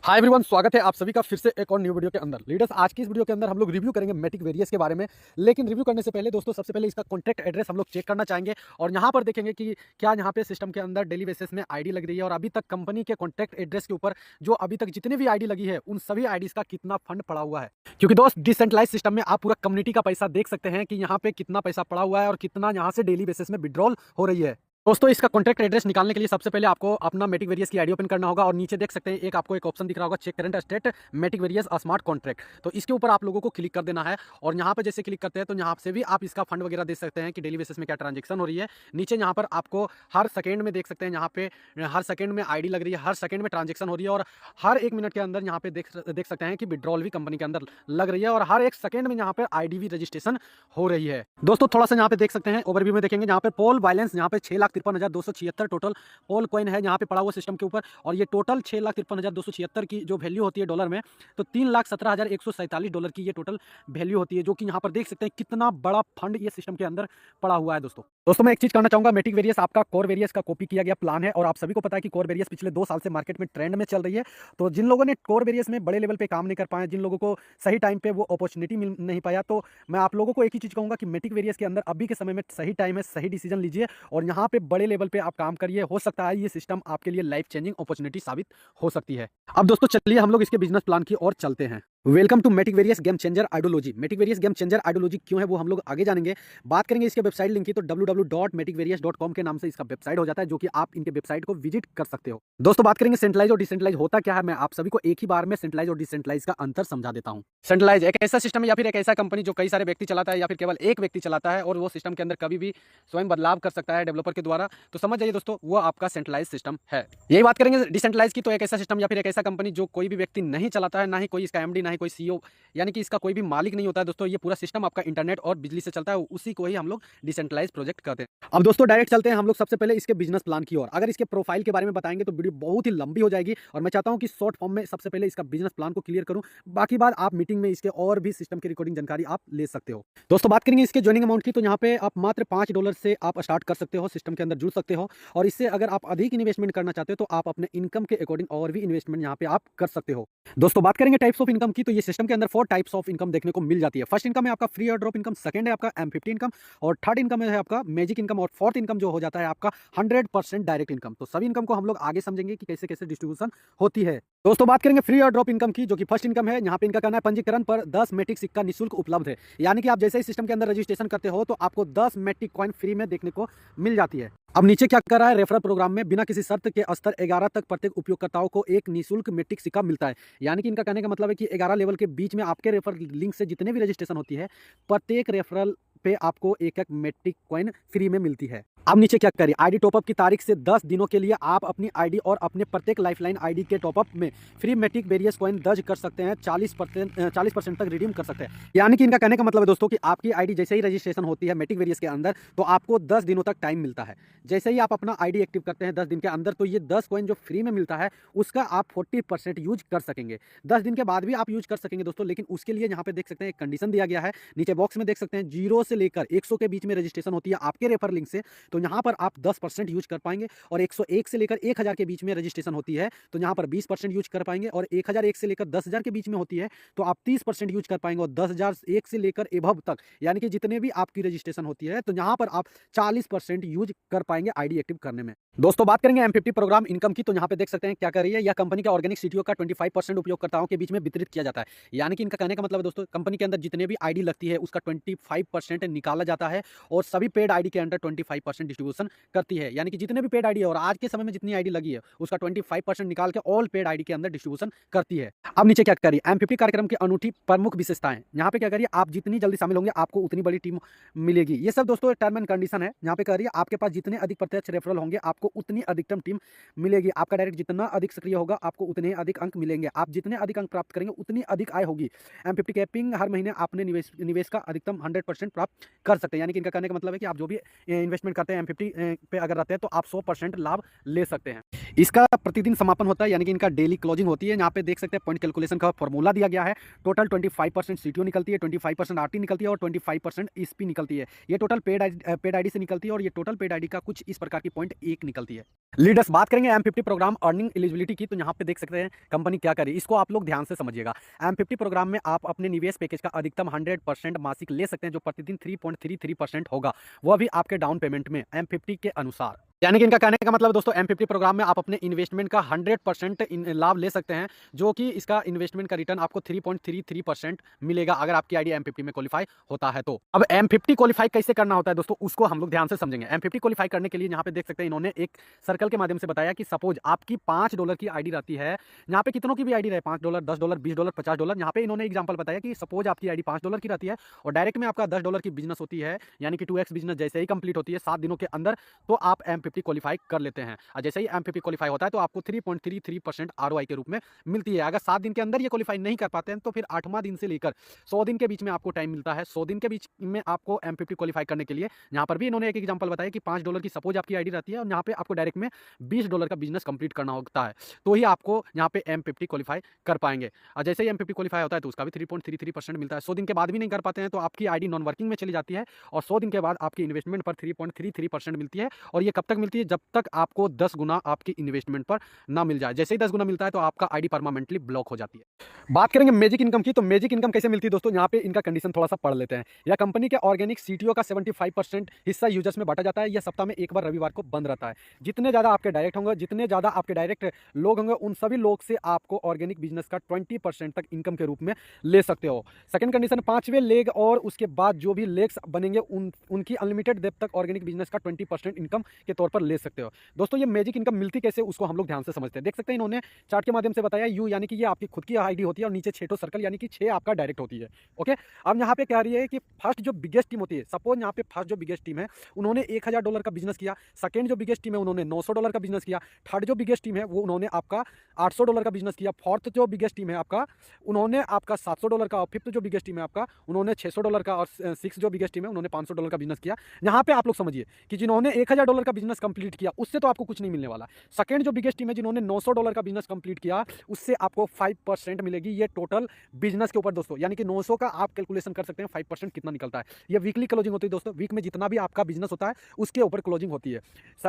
Hi everyone, स्वागत है आप सभी का फिर से एक और न्यू वीडियो के अंदर। लीडर्स, आज की इस वीडियो के अंदर हम लोग रिव्यू करेंगे मैटिक वेरियस के बारे में। लेकिन रिव्यू करने से पहले दोस्तों, सबसे पहले इसका कॉन्टैक्ट एड्रेस हम लोग चेक करना चाहेंगे और यहाँ पर देखेंगे कि क्या यहाँ पे सिस्टम के अंदर डेली बेसिस में आईडी लग रही है और अभी तक कंपनी के कॉन्टैक्ट एड्रेस के ऊपर जो अभी तक जितनी भी आईडी लगी है उन सभी आईडीज का कितना फंड पड़ा हुआ है। क्योंकि दोस्त, डिसेंट्रलाइज सिस्टम में आप पूरा कम्युनिटी का पैसा देख सकते हैं कि यहाँ पे कितना पैसा पड़ा हुआ है और कितना यहाँ से डेली बेसिस में विड्रॉल हो रही है। दोस्तों, इसका कॉन्टैक्ट एड्रेस निकालने के लिए सबसे पहले आपको अपना मैटिक वेरियस की आईडी ओपन करना होगा और नीचे देख सकते हैं आपको एक ऑप्शन दिख रहा होगा, check current state Matic Varius smart contract. तो इसके ऊपर आप लोगों को क्लिक कर देना है और यहाँ पे जैसे क्लिक करते हैं तो यहाँ से भी आप इसका फंड वगैरह देख सकते हैं कि डेली बेसिस में क्या ट्रांजेक्शन हो रही है। नीचे यहाँ पर आपको हर सेकेंड में देख सकते हैं, यहाँ पे हर सेकेंड में आईडी लग रही है, हर सेकेंड में ट्रांजेक्शन हो रही है और हर एक मिनट के अंदर यहाँ पे देख सकते हैं कि विड्रॉल भी कंपनी के अंदर लग रही है और हर एक सेकेंड में यहाँ पे आईडी भी रजिस्ट्रेशन हो रही है। दोस्तों, थोड़ा सा यहाँ पे देख सकते हैं, ओवरव्यू में देखेंगे, यहाँ पे पोल बैलेंस यहाँ पे 6,53,276 टोटल पोल कॉइन है यहाँ पे पड़ा हुआ सिस्टम के ऊपर। और ये टोटल 6,53,276 की जो वैल्यू होती है डॉलर में, तो $3,17,147 की ये टोटल वैल्यू होती है, जो कि यहाँ पर देख सकते हैं कितना बड़ा फंड ये सिस्टम के अंदर पड़ा हुआ है। दोस्तों मैं एक चीज करना चाहूंगा, मैटिक वेरियस आपका कोर वेरियस का कॉपी किया गया प्लान है और आप सभी को पता है कि कोर वेरियस पिछले 2 साल से मार्केट में ट्रेंड में चल रही है। तो जिन लोगों ने कोर वेरियस में बड़े लेवल पे काम नहीं कर पाए, जिन लोगों को सही टाइम पे वो अपॉर्चुनिटी मिल नहीं पाया, तो मैं आप लोगों को एक ही चीज कहूंगा कि मैटिक वेरियस के अंदर अभी के समय में सही टाइम है, सही डिसीजन लीजिए और यहाँ पे बड़े लेवल पे आप काम करिए। हो सकता है ये सिस्टम आपके लिए लाइफ चेंजिंग अपॉर्चुनिटी साबित हो सकती है। अब दोस्तों चलिए हम लोग इसके बिजनेस प्लान की ओर चलते हैं। Welcome to Matic Varius game changer ideology. Matic Varius game changer ideology क्यों है वो हम लोग आगे जानेंगे। बात करेंगे इसके वेबसाइट लिंक की, तो www.maticvarious.com के नाम से इसका वेबसाइट हो जाता है, जो कि आप इनके वेबसाइट को विजिट कर सकते हो। दोस्तों बात करेंगे सेंट्रलाइज और डिसेंट्रलाइज होता क्या है, मैं आप सभी को एक ही बार में सेंट्रलाइज और डिसेंट्रलाइज का अंतर समझा देता हूँ। सेंट्रलाइज एक ऐसा सिस्टम है या फिर एक ऐसा कंपनी जो कई सारे व्यक्ति चलाता है या फिर केवल एक व्यक्ति चलाता है और वो सिस्टम के अंदर कभी भी स्वयं बदलाव कर सकता है डेवलपर के द्वारा। तो समझ जाइए दोस्तों, वो आपका सेंट्रलाइज सिस्टम है। यही बात करेंगे डिसेंट्रलाइज की, तो एक ऐसा सिस्टम या फिर एक ऐसा कंपनी जो कोई भी व्यक्ति नहीं चलाता है, ना ही कोई इसका एमडी, ना ही कोई सीईओ, यानी कि इसका कोई भी मालिक नहीं होता है। दोस्तों ये पूरा सिस्टम आपका इंटरनेट और बिजली से चलता है, उसी को ही हम लोग डिसेंट्रलाइज प्रोजेक्ट कहते हैं। अब दोस्तों डायरेक्ट चलते हैं हम लोग सबसे पहले इसके बिजनेस प्लान की ओर। अगर इसके प्रोफाइल के बारे में बताएंगे तो वीडियो बहुत ही लंबी हो जाएगी और मैं चाहता हूं कि शॉर्ट फॉर्म में सबसे पहले इसका बिजनेस प्लान को क्लियर करूं, बाकी बात आप मीटिंग में इसके और भी सिस्टम की रिकॉर्डिंग जानकारी आप ले सकते हो। दोस्तों बात करेंगे इसके ज्वाइनिंग अमाउंट की, तो यहाँ पे आप मात्र $5 से आप स्टार्ट कर सकते हो, सिस्टम के अंदर जुड़ सकते हो और इससे अगर आप अधिक इन्वेस्टमेंट करना चाहते हो तो आप अपने इनकम के अकॉर्डिंग और भी इन्वेस्टमेंट यहाँ पे आप कर सकते हो। दोस्तों बात करेंगे टाइप्स ऑफ इनकम की, तो ये सिस्टम के अंदर 4 टाइप्स ऑफ इनकम देखने को मिल जाती है। फर्स्ट इनकम है आपका free air drop income, second है आपका M50 इनकम और थर्ड इनकम है आपका मैजिक इनकम और फोर्थ इनकम जो हो जाता है आपका 100% डायरेक्ट इनकम। तो सभी इनकम को हम लोग आगे समझेंगे कि कैसे कैसे डिस्ट्रीब्यूशन होती है। दोस्तों बात करेंगे फ्री एयर ड्रॉप इनकम की, जो कि फर्स्ट इनकम है। यहाँ पे इनका कहना है पंजीकरण पर 10 मैटिक सिक्का निःशुल्क उपलब्ध है, यानी कि आप जैसे ही सिस्टम के अंदर रजिस्ट्रेशन करते हो तो आपको 10 मैटिक कॉइन फ्री में देखने को मिल जाती है। अब नीचे क्या कर रहा है, रेफरल प्रोग्राम में बिना किसी शर्त के स्तर 11 तक प्रत्येक उपयोगकर्ताओं को एक निःशुल्क मैटिक सिक्का मिलता है। यानी कि इनका कहने का मतलब है कि 11 लेवल के बीच में आपके रेफरल लिंक से जितने भी रजिस्ट्रेशन होती है, प्रत्येक रेफरल पे आपको एक मैटिक कॉइन फ्री में मिलती है। अब नीचे क्या करिए, आईडी टॉपअप की तारीख से 10 दिनों के लिए आप अपनी आईडी और अपने प्रत्येक लाइफलाइन आईडी के टॉपअप में फ्री मैटिक वेरियस कॉइन दर्ज कर सकते हैं, 40% तक रिडीम कर सकते हैं। यानी कि इनका कहने का मतलब है दोस्तों कि आपकी आईडी जैसे ही रजिस्ट्रेशन होती है मैटिक वेरियस के अंदर, तो आपको 10 दिनों तक टाइम मिलता है। जैसे ही आप अपना आईडी एक्टिव करते हैं 10 दिन के अंदर, तो ये 10 कॉइन जो फ्री में मिलता है उसका आप 40% यूज कर सकेंगे। 10 दिन के बाद भी आप यूज कर सकेंगे दोस्तों, लेकिन उसके लिए यहाँ पे देख सकते हैं एक कंडीशन दिया गया है। नीचे बॉक्स में देख सकते हैं 0 से लेकर 100 के बीच में रजिस्ट्रेशन होती है आपके रेफर लिंक से, तो यहाँ पर आप 10% यूज कर पाएंगे। और 101 से लेकर 1000 के बीच में रजिस्ट्रेशन होती है तो यहाँ पर 20% यूज कर पाएंगे। और 1001 से लेकर 10,000 के बीच में होती है तो आप 30% यूज कर पाएंगे। और 10,001 से लेकर एबव तक, यानी कि जितने भी आपकी रजिस्ट्रेशन होती है, तो यहाँ पर आप 40% यूज कर पाएंगे आईडी एक्टिव करने में। दोस्तों बात करेंगे M50 प्रोग्राम इनकम की, तो यहाँ पे देख सकते हैं क्या कर रही है, यह कंपनी के ऑर्गेनिक सीटीओ का 25% उपयोगकर्ताओं के बीच में वितरित किया जाता है। यानी कि इनका कहने का मतलब है दोस्तों, कंपनी के अंदर जितने भी आईडी लगती है उसका 25% निकाला जाता है और सभी पेड आईडी के अंदर 25% डिस्ट्रीब्यूशन करती है। यानी कि जितने भी पेड आईडी है और आज के समय में जितनी आईडी लगी है उसका 25% निकाल के ऑल पेड आईडी के अंदर डिस्ट्रीब्यूशन करती है। अब नीचे क्या करिए, M50 कार्यक्रम की अनूठी प्रमुख विशेषताएं, यहाँ पे क्या करिए, आप जितनी जल्दी शामिल होंगे आपको उतनी बड़ी टीम मिलेगी। ये सब दोस्तों टर्म एंड कंडीशन है। यहाँ पे करिए, आपके पास जितने अधिक प्रत्यक्ष रेफरल होंगे आपको उतनी अधिकतम टीम मिलेगी। आपका डायरेक्ट जितना अधिक सक्रिय होगा आपको उतने अधिक अंक मिलेंगे। आप जितने अधिक अंक प्राप्त करेंगे उतनी अधिक आय होगी। M50 कैपिंग, हर महीने आपने निवेश का अधिकतम 100% प्राप्त कर सकते हैं। यानी कि इनका कहने का मतलब है कि आप जो भी इन्वेस्टमेंट करते हैं M50 पे अगर रहते हैं तो आप 100% लाभ ले सकते हैं। इसका प्रतिदिन समापन होता है, यानी कि इनका डेली क्लोजिंग होती है। यहाँ पे देख सकते हैं पॉइंट कैलकुलेशन का फॉर्मूला दिया गया है। टोटल 25% सीटीओ निकलती है, 25% आरटी निकलती है और 25% ईएसपी निकलती है। ये टोटल पेड आईडी से निकलती है और ये टोटल पेड आईडी का कुछ इस प्रकार की पॉइंट 1 निकलती है। लीडर्स, बात करेंगे M50 प्रोग्राम अर्निंग एलिजिबिलिटी की, तो यहाँ पे देख सकते हैं कंपनी क्या करी, इसको आप लोग ध्यान से समझिएगा। M50 प्रोग्राम में आप अपने निवेश पैकेज का अधिकतम 100% मासिक ले सकते हैं, जो प्रतिदिन 3.33% होगा, वह भी आपके डाउन पेमेंट में M50 के अनुसार। यानी कि इनका कहने का मतलब दोस्तों, M50 प्रोग्राम में आप अपने इन्वेस्टमेंट का 100% लाभ ले सकते हैं, जो कि इसका इन्वेस्टमेंट का रिटर्न आपको 3.33% मिलेगा अगर आपकी आईडी M50 में क्वालिफाई होता है तो। अब M50 क्वालिफाई कैसे करना होता है दोस्तों, उसको हम लोग ध्यान से समझेंगे। M50 क्वालिफाई करने के लिए यहाँ पे देख सकते हैं इन्होंने एक सर्कल के माध्यम से बताया कि सपोज आपकी $5 की आईडी रहती है, यहाँ पे कितनों की भी आईडी रहे, $5, $10, $20, $50, यहाँ पे इन्होंने एग्जाम्पल बताया कि सपोज आपकी आईडी $5 की रहती है और डायरेक्ट में आपका $10 की बिजनेस होती है, यानी कि 2x बिजनेस जैसे ही कंप्लीट होती है 7 दिनों के अंदर, तो आप M50 क्वालिफाई कर लेते हैं। और जैसे ही M50 क्वालिफाई होता है तो आपको 3.33% ROI के रूप में मिलती है। अगर 7 दिन के अंदर ये क्वालिफाई नहीं कर पाते हैं तो फिर 8वां दिन से लेकर 100 दिन के बीच में आपको टाइम मिलता है। 100 दिन के बीच में आपको M50 क्वालिफाई करने के लिए यहाँ पर भी इन्होंने एक एग्जाम्पल बताया कि $5 की सपोज आपकी आईडी रहती है और यहाँ पे आपको डायरेक्ट में $20 का बिजनेस कंप्लीट करना होता है, तो ही आपको यहाँ पे M50 क्वालिफाई कर पाएंगे। और जैसे ही M50 क्वालिफाई होता है तो उसका भी 3.33% मिलता है। 100 दिन के बाद भी नहीं कर पाते हैं तो आपकी आईडी नॉन वर्किंग में चली जाती है और 100 दिन के बाद आपकी इन्वेस्टमेंट पर 3.33% मिलती है। और ये कब तक मिलती है, जब तक आपको 10 गुना आपकी इन्वेस्टमेंट पर ना मिल जाए। जैसे ही 10 गुना मिलता है तो आपका आईडी परमानेंटली ब्लॉक हो जाती है। बात करेंगे मैजिक इनकम की, तो मैजिक इनकम कैसे मिलती है दोस्तों, यहाँ पे इनका कंडीशन थोड़ा सा पढ़ लेते हैं। यह कंपनी के ऑर्गेनिक CTO का 75% हिस्सा यूजर्स में बांटा जाता है। यह सप्ताह में एक बार रविवार को बंद रहता है। जितने ज़्यादा आपके डायरेक्ट होंगे, जितने ज़्यादा आपके डायरेक्ट लोग होंगे, उन सभी लोग से आपको ऑर्गेनिक बिजनेस का 20% तक इनकम के रूप में ले सकते हो। सेकंड कंडीशन, 5वें लेग और उसके बाद जो भी लेग्स बनेंगे उनकी अनलिमिटेड डेप्थ तक ऑर्गेनिक बिजनेस का 20% इनकम के तौर पर ले सकते हो। दोस्तों ये मैजिक इनकम मिलती कैसे, उसको हम लोग ध्यान से समझते हैं। देख सकते हैं इन्होंने चार्ट के माध्यम से बताया, यू यानी कि ये आपकी खुद की आईडी होती है और नीचे 6 सर्कल यानी कि 6 आपका डायरेक्ट होती है। ओके, अब यहाँ पे कह रही है कि फर्स्ट जो बिगेस्ट टीम होती है, सपोज यहाँ पे फर्स्ट जो बिगेस्ट टीम है उन्होंने $1000 का बिजनेस किया, सेकंड जो बिगेस्ट टीम है उन्होंने $900 का बिजनेस किया, थर्ड जो बिगेस्ट टीम है वो उन्होंने आपका $800 का बिजनेस किया, फोर्थ जो बिगेस्ट टीम है आपका उन्होंने आपका $700 का, और फिफ्थ जो बिगेस्ट टीम है आपका उन्होंने $600 का, और सिक्स जो बिगेस्ट टीम है उन्होंने $500 का बिजनेस किया। यहाँ पे आप लोग समझिए कि जिन्होंने $1000 का बिजनेस कंप्लीट किया उससे तो आपको कुछ नहीं मिलने वाला। सेकंड जो बिगेस्ट टीम है जिन्होंने $900 का बिजनेस कंप्लीट किया उससे आपको 5% मिलेगी, ये टोटल बिजनेस के ऊपर दोस्तों, यानी कि 900 का आप कैलकुलेशन कर सकते हैं 5% कितना निकलता है। ये वीकली क्लोजिंग होती है दोस्तों, वीक में जितना भी आपका बिजनेस होता है उसके ऊपर क्लोजिंग होती है।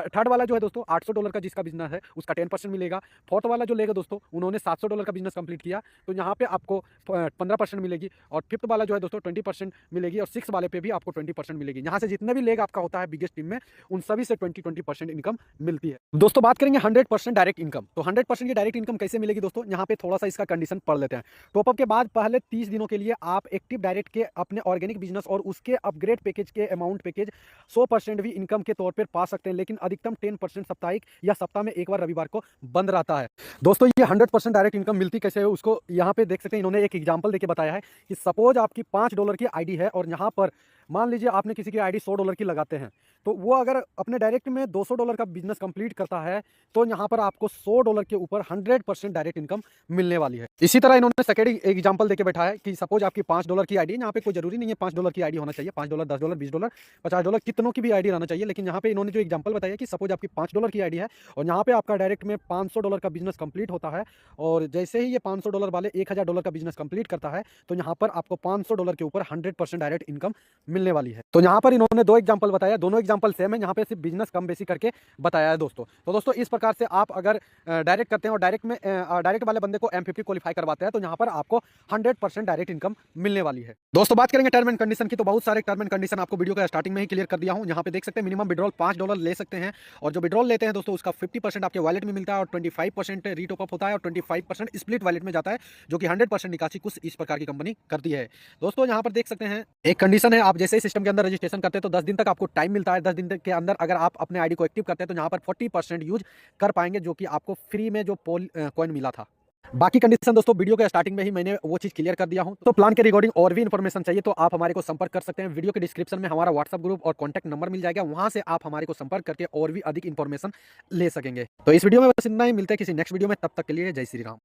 थर्ड वाला जो है दोस्तों $800 का जिसका बिजनेस है उसका 10% मिलेगा। फोर्थ वाला जो लेगा दोस्तों उन्होंने $700 का बिजनेस कंप्लीट किया तो यहाँ पे आपको 15% मिलेगी, और फिफ्थ वाला जो है दोस्तों 20% मिलेगी, और सिक्स वाले पे भी आपको 20% मिलेगी। यहाँ से जितने भी लेग आपका होता है बिगेस्ट टीम में उन सभी से 20% इनकम मिलती है। दोस्तों बात करेंगे 100% डायरेक्ट इनकम, तो 100% की डायरेक्ट इनकम कैसे मिलेगी दोस्तों, यहाँ पे थोड़ा सा इसका कंडीशन पढ़ लेते हैं। टॉपअप के बाद पहले 30 दिनों के लिए आप एक्टिव डायरेक्ट के अपने ऑर्गेनिक बिजनेस और उसके अपग्रेड पैकेज के अमाउंट पैकेज 100% भी इनकम के तौर पर पा सकते हैं, लेकिन अधिकतम 10% साप्ताहिक या सप्ताह में एक बार रविवार को बंद रहता है। दोस्तों ये 100% डायरेक्ट इनकम मिलती कैसे है उसको यहाँ पे देख सकते हैं, इन्होंने एक एग्जांपल देके बताया है कि सपोज आपकी $5 की आईडी है और यहाँ पर मान लीजिए आपने किसी की आईडी $100 की लगाते हैं, तो वो अगर अपने डायरेक्ट में $200 का बिजनेस कंप्लीट करता है तो यहाँ पर आपको $100 के ऊपर 100% डायरेक्ट इनकम मिलने वाली है। इसी तरह इन्होंने सेकेंड एग्जांपल देके बैठा है कि सपोज आपकी $5 की आईडी है, यहाँ पे कोई जरूरी नहीं है $5 की आईडी होना चाहिए, $5, $10, $20, $50 कितनों की भी आईडी रहना चाहिए, लेकिन यहाँ पे इन्होंने जो एग्जांपल बताया कि सपोज आपकी $5 की आईडी है और यहाँ पे आपका डायरेक्ट में $500 का बिजनेस कंप्लीट होता है, और जैसे ही ये $500 वाले $1000 का बिजनेस कंप्लीट करता है तो यहाँ पर आपको $500 के ऊपर 100% डायरेक्ट इनकम मिलने वाली है। तो यहाँ पर इन्होंने 2 एग्जांपल बताया, दोनों एग्जांपल सेम है, यहाँ पे सिर्फ बिजनेस कम बेसी करके बताया है दोस्तों। तो दोस्तों इस प्रकार से आप अगर डायरेक्ट करते हैं और डायरेक्ट वाले बंदे को M50 क्वालिफाई करवाते हैं तो यहाँ पर आपको 100% डायरेक्ट इनकम मिलने वाली है। दोस्तों बात करेंगे टर्म एंड कंडीशन की, तो बहुत सारे टर्म एंड कंडीशन आपको वीडियो का स्टार्टिंग में ही क्लियर कर दिया हूँ। यहाँ पे देख सकते हैं मिनिमम विड्रॉल $5 ले सकते हैं, और जो विड्रॉल लेते हैं दोस्तों उसका 50% आपके वॉलेट में मिलता है और 25% रीटॉप होता है और 25% स्प्लिट वॉलेट में जाता है, जो कि 100% निकासी कुछ इस प्रकार की कंपनी करती है। दोस्तों यहाँ पर देख सकते हैं एक कंडीशन है, आप जैसे ही सिस्टम के अंदर रजिस्ट्रेशन करते हैं तो 10 दिन तक आपको टाइम मिलता है। 10 दिन के अंदर अगर आप अपने आईडी को एक्टिव करते हैं तो यहाँ पर 40% यूज कर पाएंगे, जो कि आपको फ्री में जो कॉइन मिला था। बाकी कंडीशन दोस्तों वीडियो के स्टार्टिंग में ही मैंने वो चीज़ क्लियर कर दिया हूं। तो प्लान के रिगार्डिंग और भी इन्फॉर्मेशन चाहिए तो आप हमारे को संपर्क कर सकते हैं। वीडियो के डिस्क्रिप्शन में हमारा व्हाट्सअप ग्रुप और कॉन्टैक्ट नंबर मिल जाएगा, वहां से आप हमारे को संपर्क करके और भी अधिक इन्फॉर्मेशन ले सकेंगे। तो इस वीडियो में बस इतना ही, मिलते हैं किसी नेक्स्ट वीडियो में, तब तक के लिए जय श्री राम।